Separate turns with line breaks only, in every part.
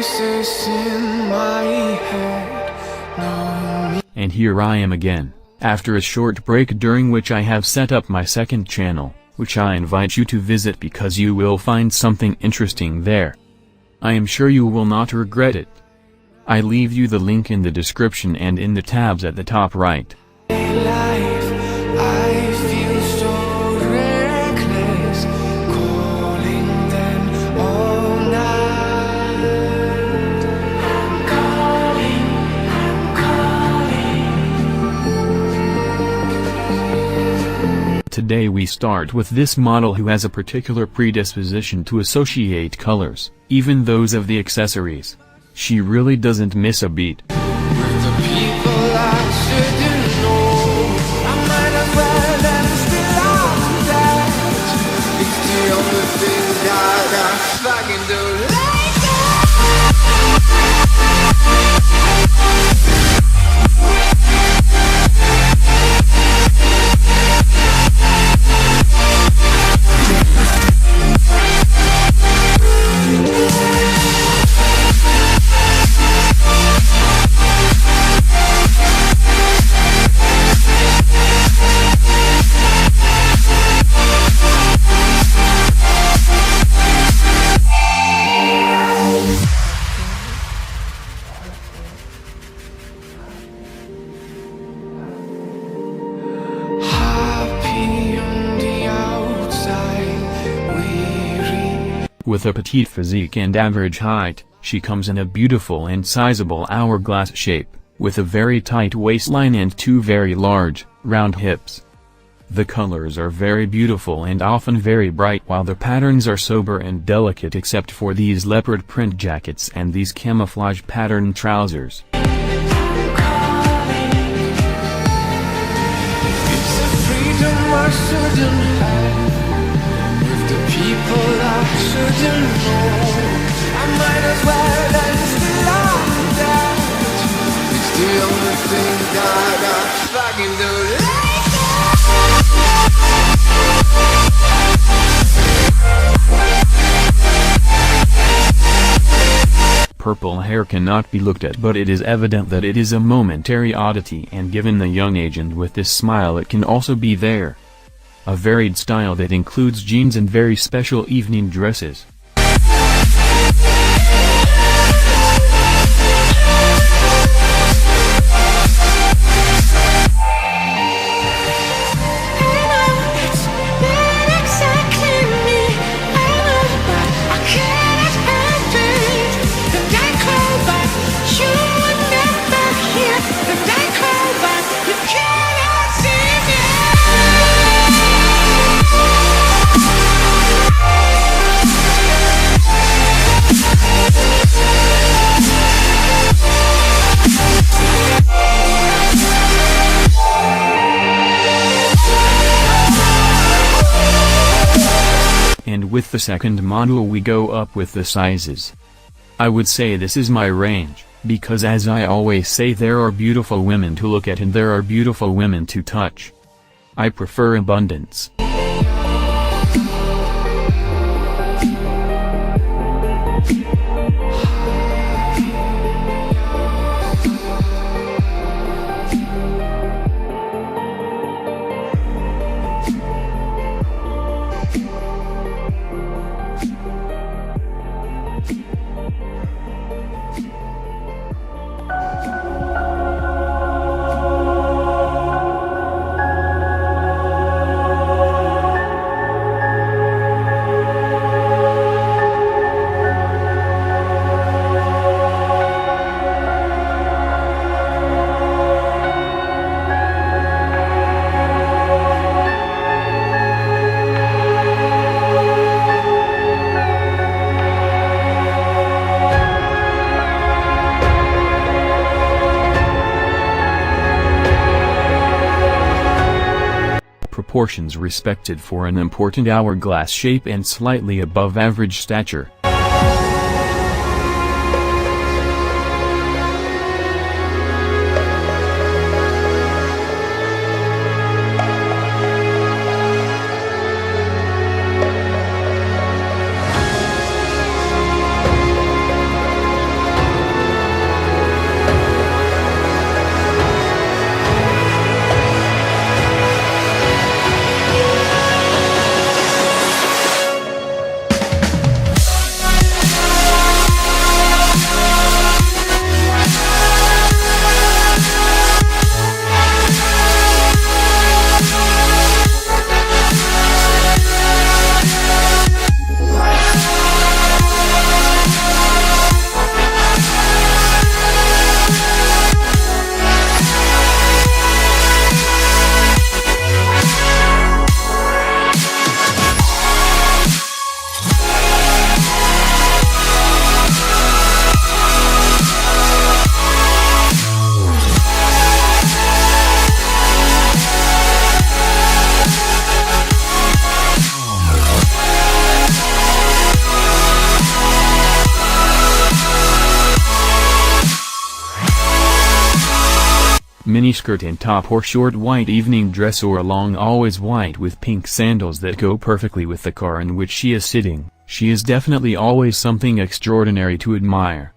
voices in my head know me.
And here I am again, after a short break during which I have set up my second channel, which I invite you to visit because you will find something interesting there. I am sure you will not regret it. I leave you the link in the description and in the tabs at the top right. Today we start with this model who has a particular predisposition to associate colors, even those of the accessories. She really doesn't miss a beat.
With the people I shouldn't know, I might as well let it spill out that. It's the only thing that I can do.
With a petite physique and average height, she comes in a beautiful and sizable hourglass shape, with a very tight waistline and two very large, round hips. The colors are very beautiful and often very bright, while the patterns are sober and delicate except for these leopard print jackets and these camouflage pattern trousers.
It's a freedom I shouldn't have. The people I shouldn't know, I might as well let it spill out that. It's the only thing that I can do.
Purple hair cannot be looked at, but it is evident that it is a momentary oddity, and given the young age and with this smile it can also be there. A varied style that includes jeans and very special evening dresses. And with the second model we go up with the sizes. I would say this is my range, because as I always say, there are beautiful women to look at and there are beautiful women to touch. I prefer abundance. Proportions respected for an important hourglass shape and slightly above average stature. miniskirt and top or short white evening dress or a long always white with pink sandals that go perfectly with the car in which she is sitting. She is definitely always something extraordinary to admire.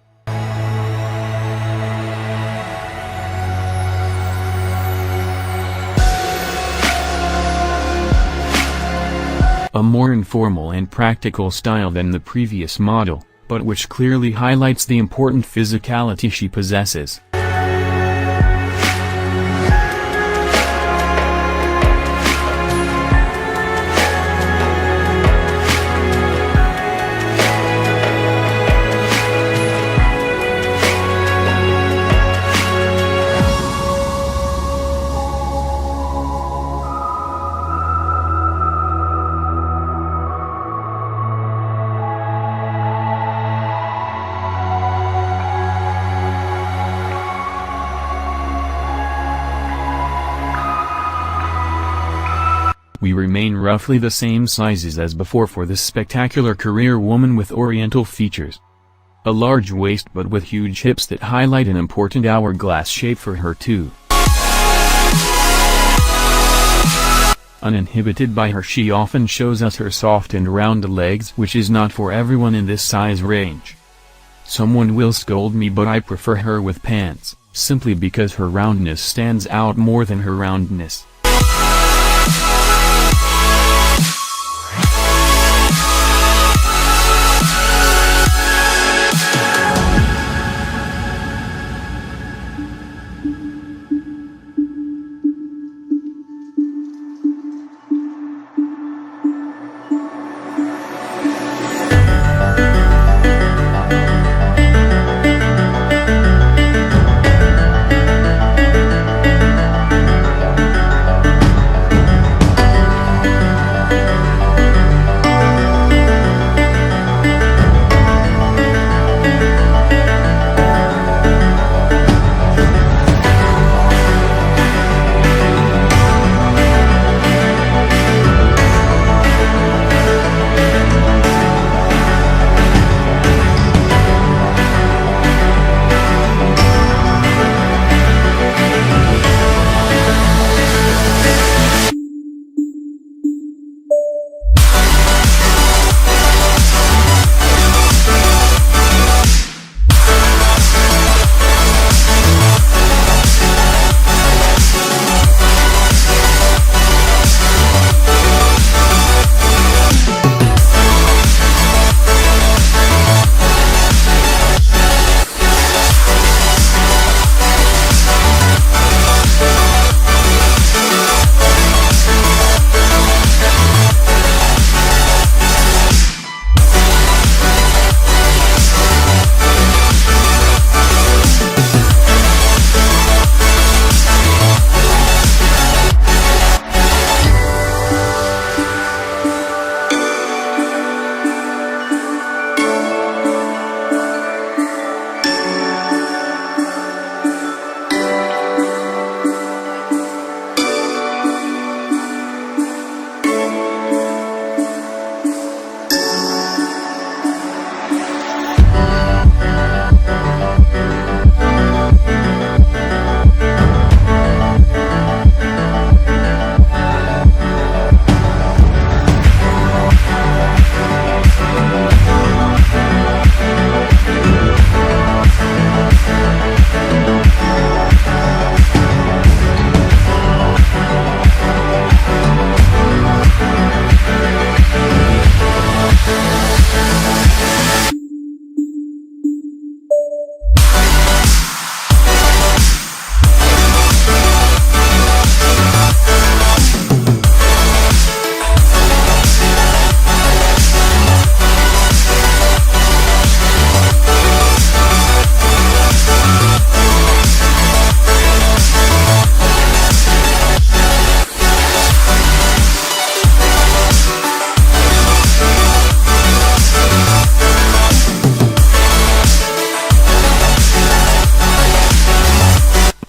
A more informal and practical style than the previous model, but which clearly highlights the important physicality she possesses. We remain roughly the same sizes as before for this spectacular career woman with oriental features. A large waist but with huge hips that highlight an important hourglass shape for her too. Uninhibited by her, she often shows us her soft and round legs, which is not for everyone in this size range. Someone will scold me, but I prefer her with pants, simply because her roundness stands out more than her roundness.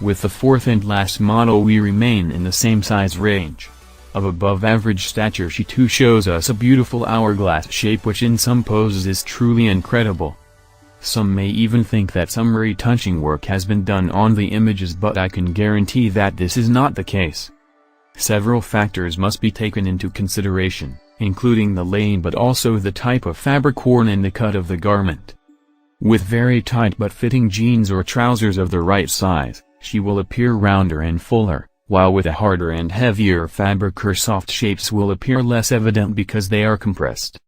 With the fourth and last model we remain in the same size range. Of above average stature, she too shows us a beautiful hourglass shape which in some poses is truly incredible. Some may even think that some retouching work has been done on the images, but I can guarantee that this is not the case. Several factors must be taken into consideration, including the laying but also the type of fabric worn and the cut of the garment. With very tight but fitting jeans or trousers of the right size, she will appear rounder and fuller, while with a harder and heavier fabric her soft shapes will appear less evident because they are compressed.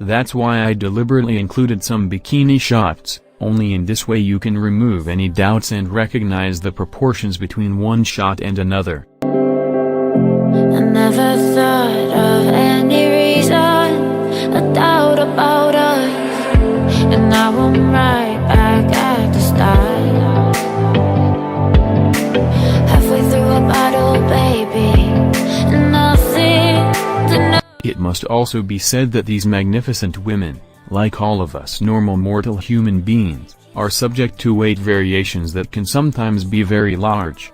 That's why I deliberately included some bikini shots. Only in this way you can remove any doubts and recognize the proportions between one shot and another.
I never thought of any reason, a doubt about us, and now I'm right back at the start. Halfway through a bottle, baby, and nothing to know.
It must also be said that these magnificent women, like all of us normal mortal human beings, are subject to weight variations that can sometimes be very large.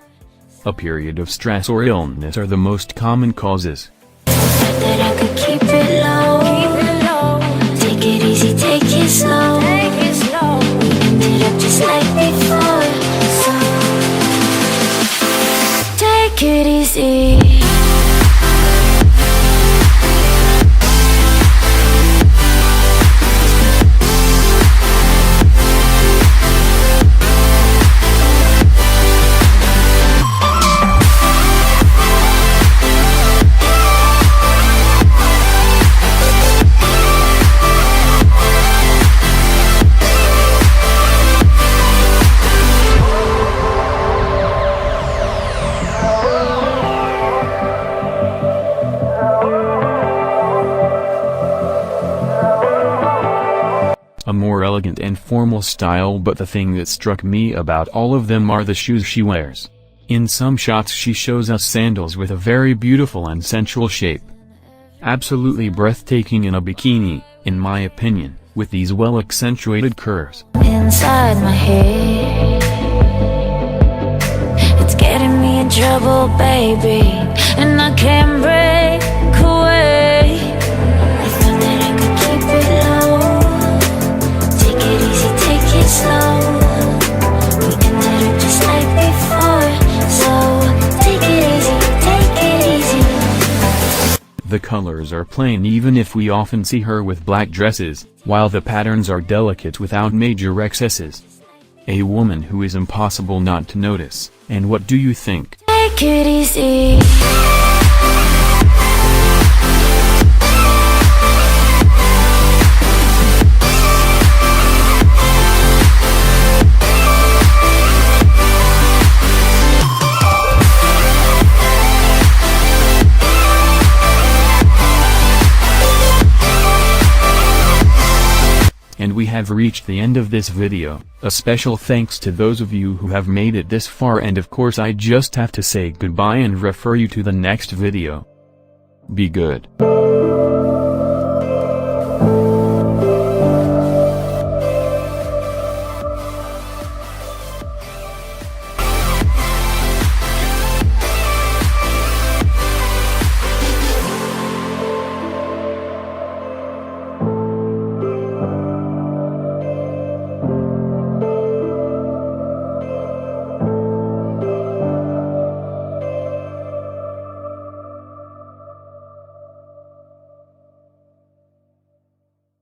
A period of stress or illness are the most common causes.
That I could keep it low, take it easy, take it slow, we ended up just like before, so take it easy.
A more elegant and formal style, but the thing that struck me about all of them are the shoes she wears. In some shots she shows us sandals with a very beautiful and sensual shape. Absolutely breathtaking in a bikini, in my opinion, with these well accentuated curves.
Inside my head, it's getting me in trouble, baby, and I can't break away. I thought that I could keep it low, take it easy, take it slow, we ended up just like before, so take it easy.
The colors are plain even if we often see her with black dresses, while the patterns are delicate without major excesses. A woman who is impossible not to notice, and what do you think?
Take it easy.
And we have reached the end of this video. A special thanks to those of you who have made it this far, and of course I just have to say goodbye and refer you to the next video. Be good.